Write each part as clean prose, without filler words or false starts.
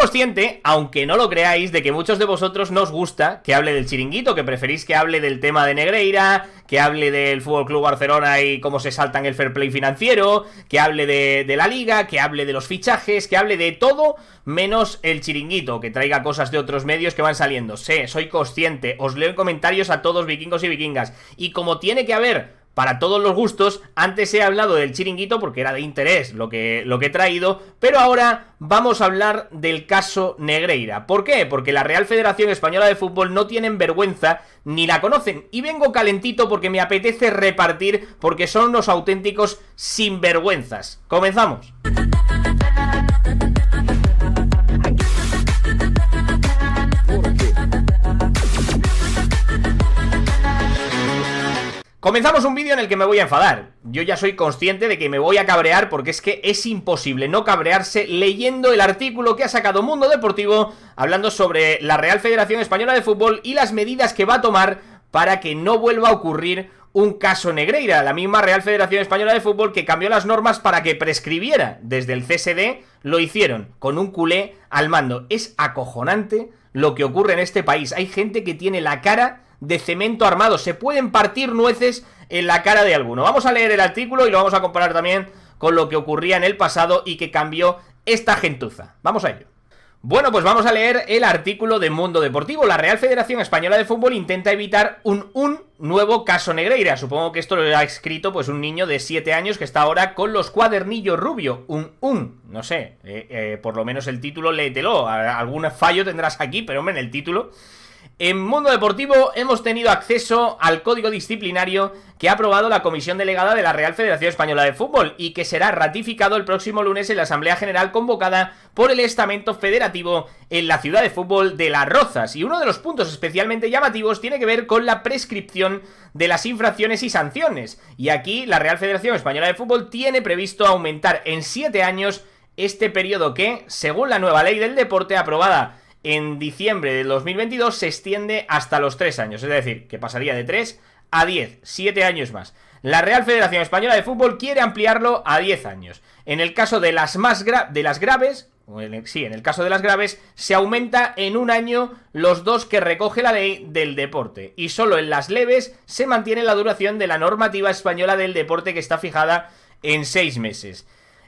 consciente, aunque no lo creáis, de que muchos de vosotros no os gusta que hable del Chiringuito, que preferís que hable del tema de Negreira, que hable del Fútbol Club Barcelona y cómo se saltan el fair play financiero, que hable de la Liga, que hable de los fichajes, que hable de todo menos el Chiringuito, que traiga cosas de otros medios que van saliendo. Sé, soy consciente, os leo en comentarios a todos, vikingos y vikingas, y como tiene que haber para todos los gustos, antes he hablado del Chiringuito porque era de interés lo que he traído, pero ahora vamos a hablar del caso Negreira. ¿Por qué? Porque la Real Federación Española de Fútbol no tienen vergüenza, ni la conocen, y vengo calentito porque me apetece repartir, porque son unos auténticos sinvergüenzas. ¡Comenzamos! Comenzamos un vídeo en el que me voy a enfadar. Yo ya soy consciente de que me voy a cabrear porque es que es imposible no cabrearse leyendo el artículo que ha sacado Mundo Deportivo hablando sobre la Real Federación Española de Fútbol y las medidas que va a tomar para que no vuelva a ocurrir un caso Negreira. La misma Real Federación Española de Fútbol que cambió las normas para que prescribiera desde el CSD, lo hicieron con un culé al mando. Es acojonante lo que ocurre en este país. Hay gente que tiene la cara de cemento armado, se pueden partir nueces en la cara de alguno. Vamos a leer el artículo y lo vamos a comparar también con lo que ocurría en el pasado y que cambió esta gentuza. Vamos a ello. Bueno, pues vamos a leer el artículo de Mundo Deportivo. La Real Federación Española de Fútbol intenta evitar un nuevo caso Negreira. Supongo que esto lo ha escrito pues un niño de 7 años que está ahora con los cuadernillos rubio. No sé, por lo menos el título léetelo. Algún fallo tendrás aquí, pero hombre, en el título. En Mundo Deportivo hemos tenido acceso al código disciplinario que ha aprobado la Comisión Delegada de la Real Federación Española de Fútbol y que será ratificado el próximo lunes en la Asamblea General convocada por el estamento federativo en la ciudad de fútbol de Las Rozas. Y uno de los puntos especialmente llamativos tiene que ver con la prescripción de las infracciones y sanciones. Y aquí la Real Federación Española de Fútbol tiene previsto aumentar en 7 años este periodo que, según la nueva ley del deporte aprobada en diciembre del 2022, se extiende hasta los 3 años, es decir, que pasaría de 3 a 10, 7 años más. La Real Federación Española de Fútbol quiere ampliarlo a 10 años. En el caso de las graves, se aumenta en 1 año los 2 que recoge la ley del deporte. Y solo en las leves se mantiene la duración de la normativa española del deporte que está fijada en 6 meses.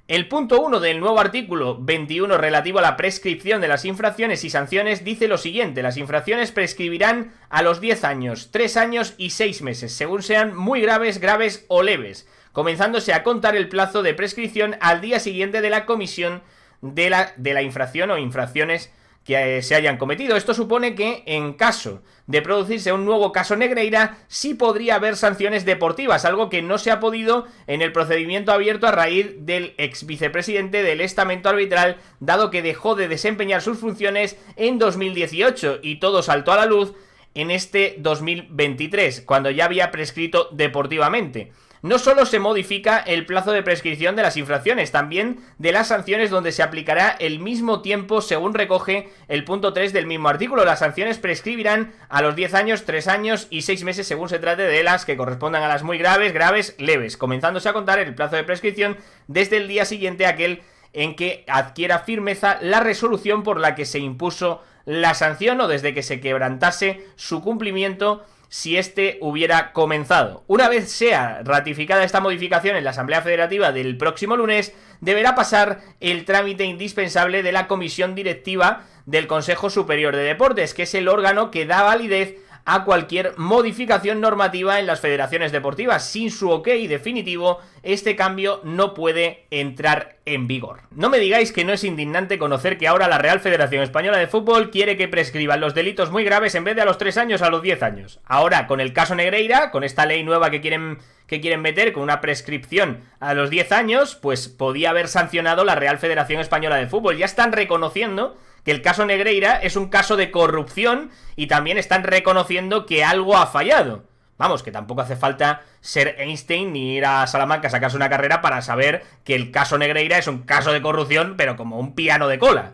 El punto 1 del nuevo artículo 21 relativo a la prescripción de las infracciones y sanciones dice lo siguiente: las infracciones prescribirán a los 10 años, 3 años y 6 meses, según sean muy graves, graves o leves, comenzándose a contar el plazo de prescripción al día siguiente de la comisión de la infracción o infracciones que se hayan cometido. Esto supone que, en caso de producirse un nuevo caso Negreira, sí podría haber sanciones deportivas, algo que no se ha podido en el procedimiento abierto a raíz del ex vicepresidente del estamento arbitral, dado que dejó de desempeñar sus funciones en 2018 y todo saltó a la luz en este 2023, cuando ya había prescrito deportivamente. No solo se modifica el plazo de prescripción de las infracciones, también de las sanciones, donde se aplicará el mismo tiempo según recoge el punto 3 del mismo artículo. Las sanciones prescribirán a los 10 años, 3 años y 6 meses según se trate de las que correspondan a las muy graves, graves, leves, comenzándose a contar el plazo de prescripción desde el día siguiente a aquel en que adquiera firmeza la resolución por la que se impuso la sanción o desde que se quebrantase su cumplimiento si este hubiera comenzado. Una vez sea ratificada esta modificación en la Asamblea Federativa del próximo lunes, deberá pasar el trámite indispensable de la Comisión Directiva del Consejo Superior de Deportes, que es el órgano que da validez a cualquier modificación normativa en las federaciones deportivas. Sin su ok definitivo, este cambio no puede entrar en vigor. No me digáis que no es indignante conocer que ahora la Real Federación Española de Fútbol quiere que prescriban los delitos muy graves en vez de a los 3 años, a los 10 años. Ahora, con el caso Negreira, con esta ley nueva que quieren meter con una prescripción a los 10 años, pues podía haber sancionado la Real Federación Española de Fútbol. Ya están reconociendo que el caso Negreira es un caso de corrupción y también están reconociendo que algo ha fallado. Vamos, que tampoco hace falta ser Einstein ni ir a Salamanca a sacarse una carrera para saber que el caso Negreira es un caso de corrupción, pero como un piano de cola.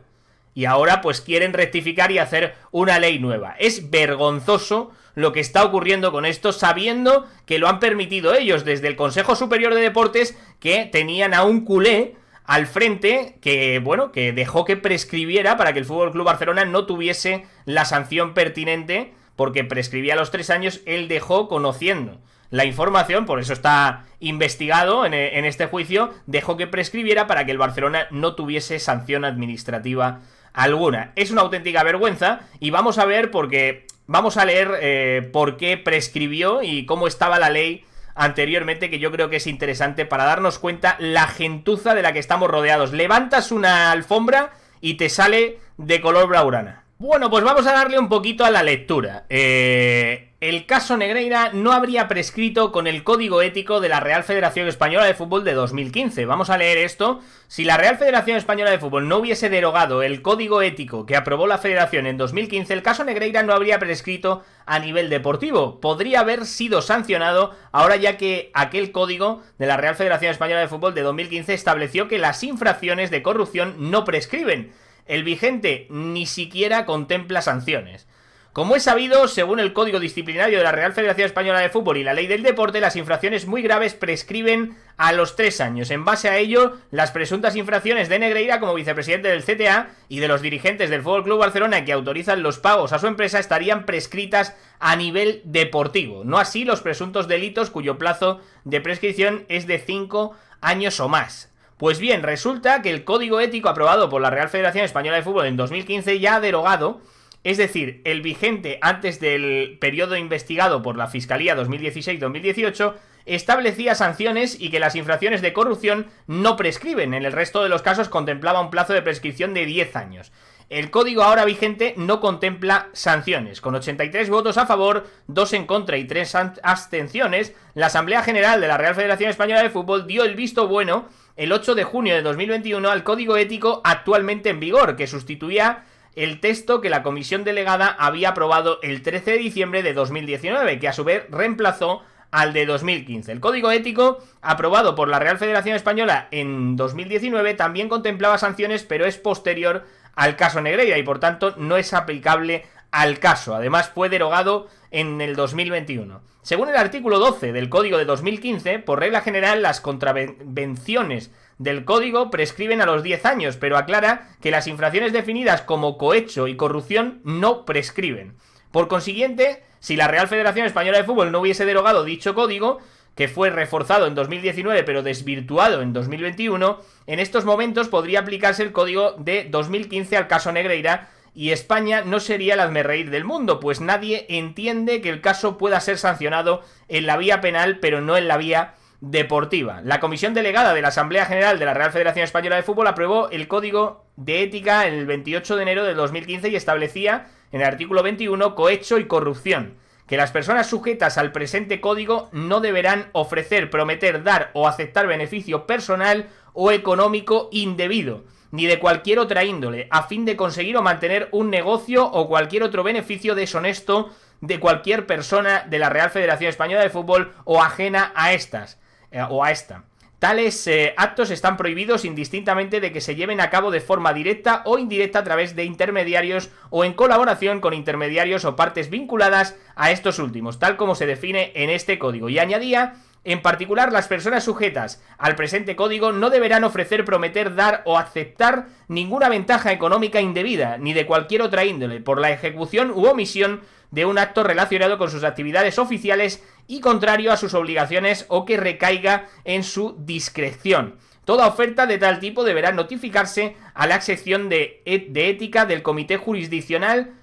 Y ahora pues quieren rectificar y hacer una ley nueva. Es vergonzoso lo que está ocurriendo con esto, sabiendo que lo han permitido ellos desde el Consejo Superior de Deportes, que tenían a un culé al frente, que bueno, que dejó que prescribiera para que el FC Barcelona no tuviese la sanción pertinente, porque prescribía a los 3 años. Él dejó, conociendo la información, por eso está investigado en este juicio, dejó que prescribiera para que el Barcelona no tuviese sanción administrativa alguna. Es una auténtica vergüenza, y vamos a ver, porque vamos a leer por qué prescribió y cómo estaba la ley anteriormente, que yo creo que es interesante para darnos cuenta la gentuza de la que estamos rodeados. Levantas una alfombra y te sale de color blaugrana. Bueno, pues vamos a darle un poquito a la lectura. El caso Negreira no habría prescrito con el Código Ético de la Real Federación Española de Fútbol de 2015. Vamos a leer esto. Si la Real Federación Española de Fútbol no hubiese derogado el Código Ético que aprobó la Federación en 2015, el caso Negreira no habría prescrito a nivel deportivo. Podría haber sido sancionado ahora, ya que aquel Código de la Real Federación Española de Fútbol de 2015 estableció que las infracciones de corrupción no prescriben. El vigente ni siquiera contempla sanciones. Como es sabido, según el Código Disciplinario de la Real Federación Española de Fútbol y la Ley del Deporte, las infracciones muy graves prescriben a los 3 años. En base a ello, las presuntas infracciones de Negreira como vicepresidente del CTA y de los dirigentes del FC Barcelona que autorizan los pagos a su empresa estarían prescritas a nivel deportivo. No así los presuntos delitos cuyo plazo de prescripción es de 5 años o más. Pues bien, resulta que el Código Ético aprobado por la Real Federación Española de Fútbol en 2015 ya ha derogado, es decir, el vigente antes del periodo investigado por la Fiscalía 2016-2018, establecía sanciones y que las infracciones de corrupción no prescriben. En el resto de los casos contemplaba un plazo de prescripción de 10 años. El código ahora vigente no contempla sanciones. Con 83 votos a favor, 2 en contra y 3 abstenciones, la Asamblea General de la Real Federación Española de Fútbol dio el visto bueno el 8 de junio de 2021 al Código Ético actualmente en vigor, que sustituía el texto que la comisión delegada había aprobado el 13 de diciembre de 2019, que a su vez reemplazó al de 2015. El Código Ético, aprobado por la Real Federación Española en 2019, también contemplaba sanciones, pero es posterior al caso Negreira y por tanto no es aplicable al caso. Además fue derogado en el 2021. Según el artículo 12 del Código de 2015, por regla general las contravenciones del Código prescriben a los 10 años, pero aclara que las infracciones definidas como cohecho y corrupción no prescriben. Por consiguiente, si la Real Federación Española de Fútbol no hubiese derogado dicho código, que fue reforzado en 2019 pero desvirtuado en 2021, en estos momentos podría aplicarse el código de 2015 al caso Negreira y España no sería el hazmerreír del mundo, pues nadie entiende que el caso pueda ser sancionado en la vía penal pero no en la vía deportiva. La comisión delegada de la Asamblea General de la Real Federación Española de Fútbol aprobó el Código de Ética el 28 de enero de 2015 y establecía en el artículo 21 cohecho y corrupción, que las personas sujetas al presente código no deberán ofrecer, prometer, dar o aceptar beneficio personal o económico indebido, ni de cualquier otra índole, a fin de conseguir o mantener un negocio o cualquier otro beneficio deshonesto de cualquier persona de la Real Federación Española de Fútbol o ajena a estas, o a esta. Tales actos están prohibidos indistintamente de que se lleven a cabo de forma directa o indirecta a través de intermediarios o en colaboración con intermediarios o partes vinculadas a estos últimos, tal como se define en este código. Y añadía, en particular, las personas sujetas al presente código no deberán ofrecer, prometer, dar o aceptar ninguna ventaja económica indebida, ni de cualquier otra índole, por la ejecución u omisión de un acto relacionado con sus actividades oficiales y contrario a sus obligaciones o que recaiga en su discreción. Toda oferta de tal tipo deberá notificarse a la sección de ética del Comité Jurisdiccional,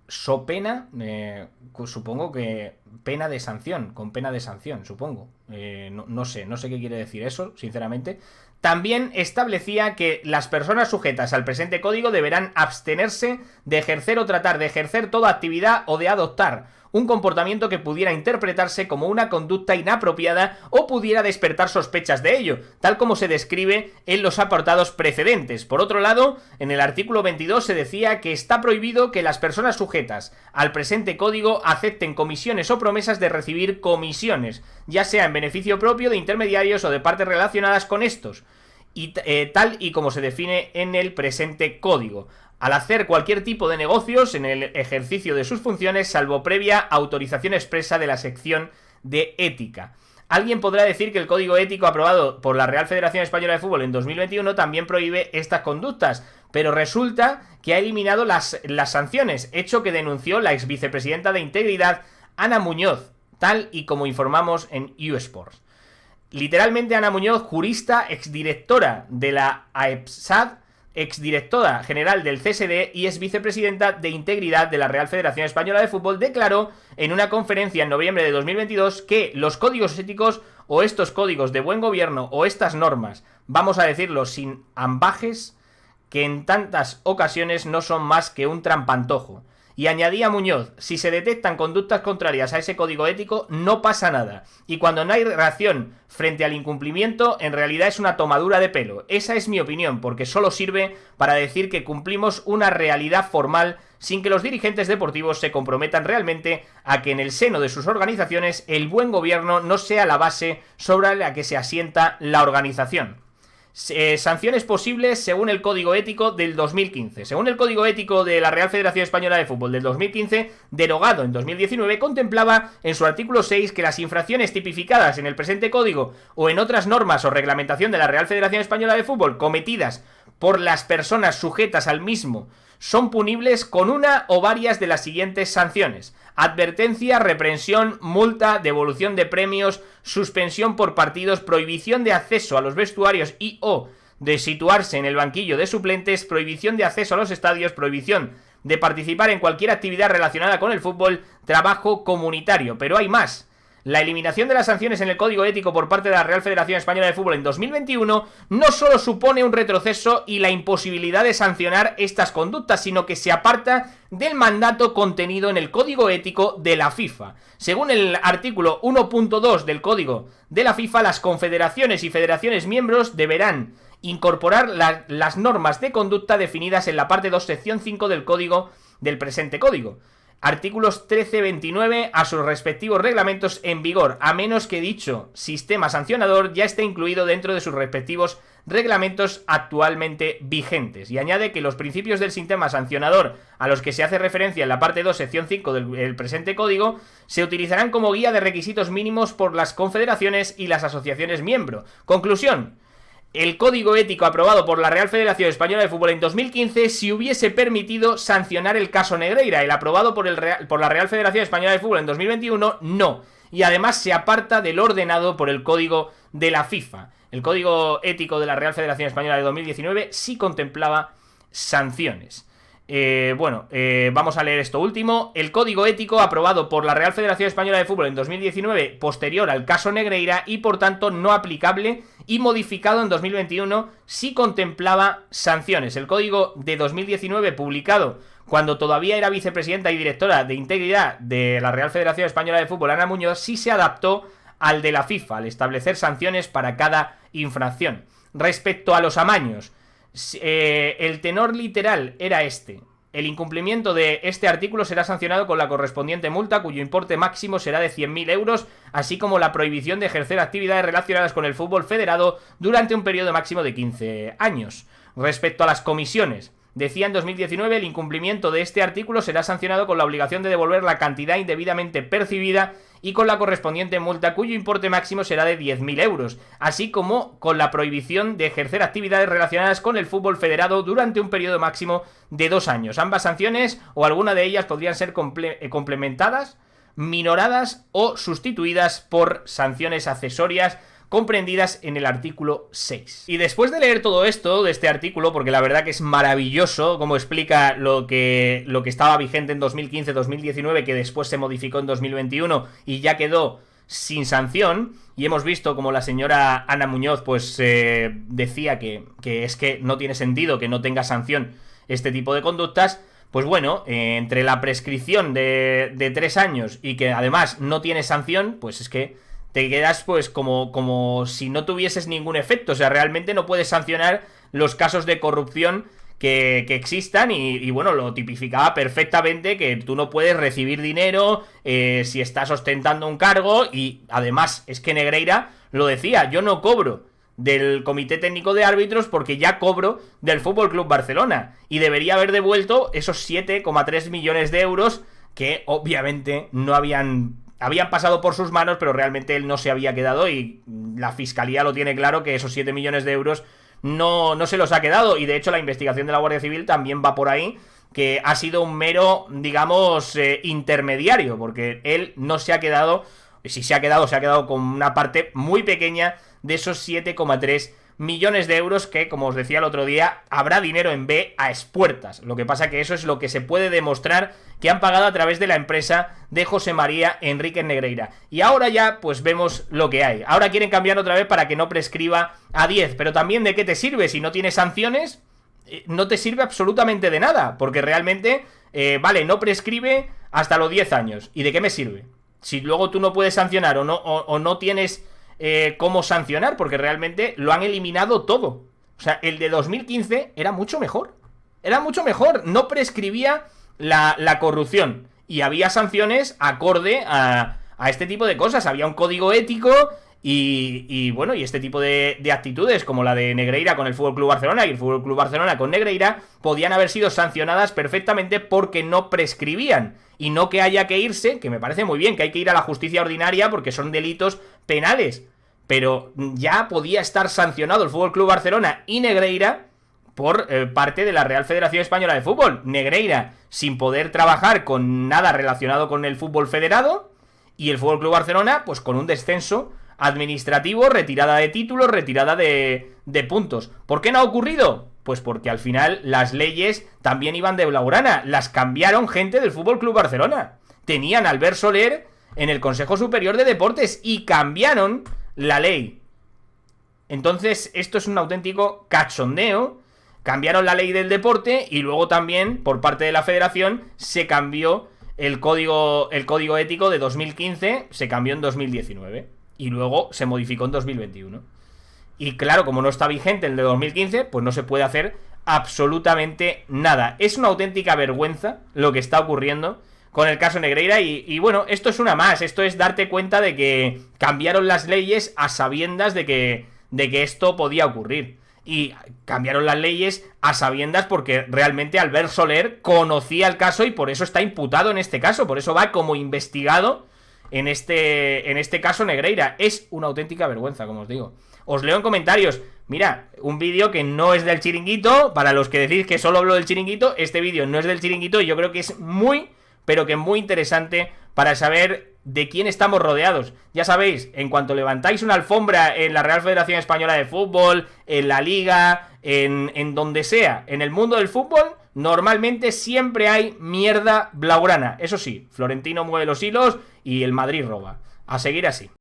so pena, supongo que pena de sanción, con pena de sanción, supongo. No sé qué quiere decir eso, sinceramente. También establecía que las personas sujetas al presente código deberán abstenerse de ejercer o tratar de ejercer toda actividad o de adoptar un comportamiento que pudiera interpretarse como una conducta inapropiada o pudiera despertar sospechas de ello, tal como se describe en los apartados precedentes. Por otro lado, en el artículo 22 se decía que está prohibido que las personas sujetas al presente código acepten comisiones o promesas de recibir comisiones, ya sea en beneficio propio de intermediarios o de partes relacionadas con estos, y tal y como se define en el presente código, al hacer cualquier tipo de negocios en el ejercicio de sus funciones, salvo previa autorización expresa de la sección de ética. Alguien podrá decir que el código ético aprobado por la Real Federación Española de Fútbol en 2021 también prohíbe estas conductas, pero resulta que ha eliminado las sanciones, hecho que denunció la ex vicepresidenta de Integridad, Ana Muñoz, tal y como informamos en U-Sports. Literalmente Ana Muñoz, jurista, exdirectora de la AEPSAD, exdirectora general del CSD y ex vicepresidenta de Integridad de la Real Federación Española de Fútbol, declaró en una conferencia en noviembre de 2022 que los códigos éticos o estos códigos de buen gobierno o estas normas, vamos a decirlo sin ambajes, que en tantas ocasiones no son más que un trampantojo. Y añadía Muñoz, si se detectan conductas contrarias a ese código ético, no pasa nada. Y cuando no hay reacción frente al incumplimiento, en realidad es una tomadura de pelo. Esa es mi opinión, porque solo sirve para decir que cumplimos una realidad formal sin que los dirigentes deportivos se comprometan realmente a que en el seno de sus organizaciones el buen gobierno no sea la base sobre la que se asienta la organización. Sanciones posibles según el Código Ético del 2015. Según el Código Ético de la Real Federación Española de Fútbol del 2015, derogado en 2019, contemplaba en su artículo 6 que las infracciones tipificadas en el presente código o en otras normas o reglamentación de la Real Federación Española de Fútbol cometidas por las personas sujetas al mismo son punibles con una o varias de las siguientes sanciones: advertencia, reprensión, multa, devolución de premios, suspensión por partidos, prohibición de acceso a los vestuarios y o de situarse en el banquillo de suplentes, prohibición de acceso a los estadios, prohibición de participar en cualquier actividad relacionada con el fútbol, trabajo comunitario. Pero hay más. La eliminación de las sanciones en el Código Ético por parte de la Real Federación Española de Fútbol en 2021 no solo supone un retroceso y la imposibilidad de sancionar estas conductas, sino que se aparta del mandato contenido en el Código Ético de la FIFA. Según el artículo 1.2 del Código de la FIFA, las confederaciones y federaciones miembros deberán incorporar las normas de conducta definidas en la parte 2, sección 5 del Código del presente Código. Artículos 13-29 a sus respectivos reglamentos en vigor, a menos que dicho sistema sancionador ya esté incluido dentro de sus respectivos reglamentos actualmente vigentes. Y añade que los principios del sistema sancionador a los que se hace referencia en la parte 2, sección 5 del presente código, se utilizarán como guía de requisitos mínimos por las confederaciones y las asociaciones miembro. Conclusión: el Código Ético aprobado por la Real Federación Española de Fútbol en 2015 si hubiese permitido sancionar el caso Negreira. El aprobado por la Real Federación Española de Fútbol en 2021, no. Y además se aparta del ordenado por el Código de la FIFA. El Código Ético de la Real Federación Española de 2019 sí contemplaba sanciones. Vamos a leer esto último. El Código Ético aprobado por la Real Federación Española de Fútbol en 2019, posterior al caso Negreira y por tanto no aplicable, y modificado en 2021, sí contemplaba sanciones. El Código de 2019, publicado cuando todavía era vicepresidenta y directora de Integridad de la Real Federación Española de Fútbol, Ana Muñoz, sí se adaptó al de la FIFA, al establecer sanciones para cada infracción. Respecto a los amaños, el tenor literal era este: el incumplimiento de este artículo será sancionado con la correspondiente multa, cuyo importe máximo será de 100.000 euros, así como la prohibición de ejercer actividades relacionadas con el fútbol federado durante un periodo máximo de 15 años. Respecto a las comisiones, decía en 2019, el incumplimiento de este artículo será sancionado con la obligación de devolver la cantidad indebidamente percibida y con la correspondiente multa, cuyo importe máximo será de 10.000 euros, así como con la prohibición de ejercer actividades relacionadas con el fútbol federado durante un periodo máximo de 2 años. Ambas sanciones o alguna de ellas podrían ser complementadas, minoradas o sustituidas por sanciones accesorias comprendidas en el artículo 6. Y después de leer todo esto de este artículo, porque la verdad que es maravilloso como explica lo que estaba vigente en 2015-2019, que después se modificó en 2021 y ya quedó sin sanción, y hemos visto como la señora Ana Muñoz pues decía que es que no tiene sentido que no tenga sanción este tipo de conductas. Pues bueno, entre la prescripción de 3 años y que además no tiene sanción, pues es que te quedas pues como si no tuvieses ningún efecto. O sea, realmente no puedes sancionar los casos de corrupción que existan y bueno, lo tipificaba perfectamente, que tú no puedes recibir dinero si estás ostentando un cargo. Y además es que Negreira lo decía: yo no cobro del Comité Técnico de Árbitros porque ya cobro del Fútbol Club Barcelona, y debería haber devuelto esos 7,3 millones de euros que obviamente no habían habían pasado por sus manos, pero realmente él no se había quedado y la fiscalía lo tiene claro que esos 7 millones de euros no se los ha quedado. Y de hecho la investigación de la Guardia Civil también va por ahí, que ha sido un mero, digamos, intermediario, porque él no se ha quedado, si se ha quedado con una parte muy pequeña de esos 7,3 millones de euros que, como os decía el otro día, habrá dinero en B a expuertas. Lo que pasa que eso es lo que se puede demostrar que han pagado a través de la empresa de José María Enríquez Negreira. Y ahora ya, pues vemos lo que hay. Ahora quieren cambiar otra vez para que no prescriba a 10. Pero también, ¿de qué te sirve? Si no tienes sanciones, no te sirve absolutamente de nada. Porque realmente, vale, no prescribe hasta los 10 años. ¿Y de qué me sirve? Si luego tú no puedes sancionar o no tienes cómo sancionar, porque realmente lo han eliminado todo. O sea, el de 2015 era mucho mejor. Era mucho mejor. No prescribía la corrupción. Y había sanciones acorde a este tipo de cosas. Había un código ético y bueno, y este tipo de actitudes, como la de Negreira con el FC Barcelona y el FC Barcelona con Negreira, podían haber sido sancionadas perfectamente porque no prescribían. Y no que haya que irse, que me parece muy bien, que hay que ir a la justicia ordinaria porque son delitos penales. Pero ya podía estar sancionado el FC Barcelona y Negreira por parte de la Real Federación Española de Fútbol. Negreira sin poder trabajar con nada relacionado con el fútbol federado y el FC Barcelona pues con un descenso administrativo, retirada de títulos, retirada de puntos. ¿Por qué no ha ocurrido? Pues porque al final las leyes también iban de blaugrana. Las cambiaron gente del FC Barcelona. Tenían a Albert Soler en el Consejo Superior de Deportes y cambiaron la ley. Entonces esto es un auténtico cachondeo. Cambiaron la ley del deporte y luego también por parte de la federación se cambió el código ético de 2015, se cambió en 2019 y luego se modificó en 2021. Y claro, como no está vigente el de 2015, pues no se puede hacer absolutamente nada. Es una auténtica vergüenza lo que está ocurriendo con el caso Negreira y bueno, esto es una más. Esto es darte cuenta de que cambiaron las leyes a sabiendas de que esto podía ocurrir. Y cambiaron las leyes a sabiendas porque realmente Albert Soler conocía el caso y por eso está imputado en este caso. Por eso va como investigado en este caso Negreira. Es una auténtica vergüenza, como os digo. Os leo en comentarios. Mira, un vídeo que no es del Chiringuito. Para los que decís que solo hablo del Chiringuito, este vídeo no es del Chiringuito y yo creo que es muy, pero que muy interesante para saber de quién estamos rodeados. Ya sabéis, en cuanto levantáis una alfombra en la Real Federación Española de Fútbol, en la Liga, en donde sea, en el mundo del fútbol, normalmente siempre hay mierda blaugrana. Eso sí, Florentino mueve los hilos y el Madrid roba. A seguir así.